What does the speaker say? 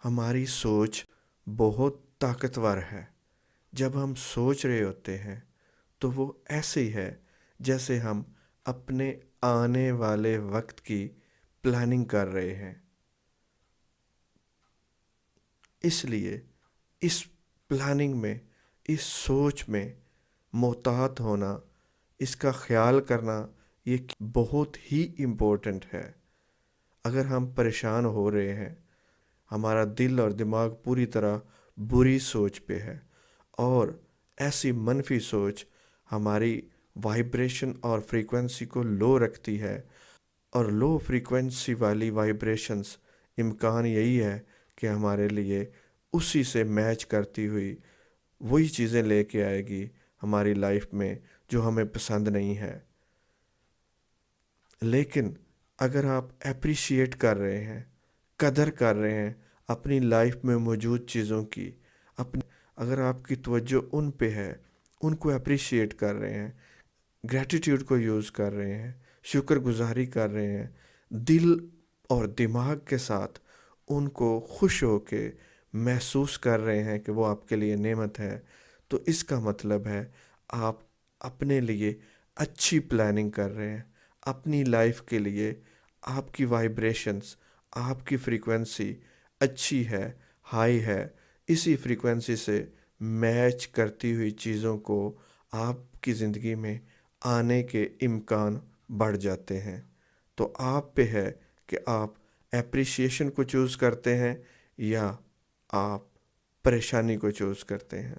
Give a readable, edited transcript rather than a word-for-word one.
ہماری سوچ بہت طاقتور ہے۔ جب ہم سوچ رہے ہوتے ہیں تو وہ ایسے ہی ہے جیسے ہم اپنے آنے والے وقت کی پلاننگ کر رہے ہیں۔ اس لیے اس پلاننگ میں، اس سوچ میں محتاط ہونا، اس کا خیال کرنا، یہ بہت ہی امپورٹنٹ ہے۔ اگر ہم پریشان ہو رہے ہیں، ہمارا دل اور دماغ پوری طرح بری سوچ پہ ہے، اور ایسی منفی سوچ ہماری وائبریشن اور فریکوینسی کو لو رکھتی ہے، اور لو فریکوینسی والی وائبریشنز امکان یہی ہے کہ ہمارے لیے اسی سے میچ کرتی ہوئی وہی چیزیں لے کے آئے گی ہماری لائف میں جو ہمیں پسند نہیں ہے۔ لیکن اگر آپ اپریشیٹ کر رہے ہیں، قدر کر رہے ہیں اپنی لائف میں موجود چیزوں کی، اگر آپ کی توجہ ان پہ ہے، ان کو اپریشیٹ کر رہے ہیں، گریٹیٹیوڈ کو یوز کر رہے ہیں، شکر گزاری کر رہے ہیں، دل اور دماغ کے ساتھ ان کو خوش ہو کے محسوس کر رہے ہیں کہ وہ آپ کے لیے نعمت ہے، تو اس کا مطلب ہے آپ اپنے لیے اچھی پلاننگ کر رہے ہیں۔ اپنی لائف کے لیے آپ کی وائبریشنز، آپ کی فریکوینسی اچھی ہے، ہائی ہے۔ اسی فریکوینسی سے میچ کرتی ہوئی چیزوں کو آپ کی زندگی میں آنے کے امکان بڑھ جاتے ہیں۔ تو آپ پہ ہے کہ آپ اپریشیشن کو چوز کرتے ہیں یا آپ پریشانی کو چوز کرتے ہیں۔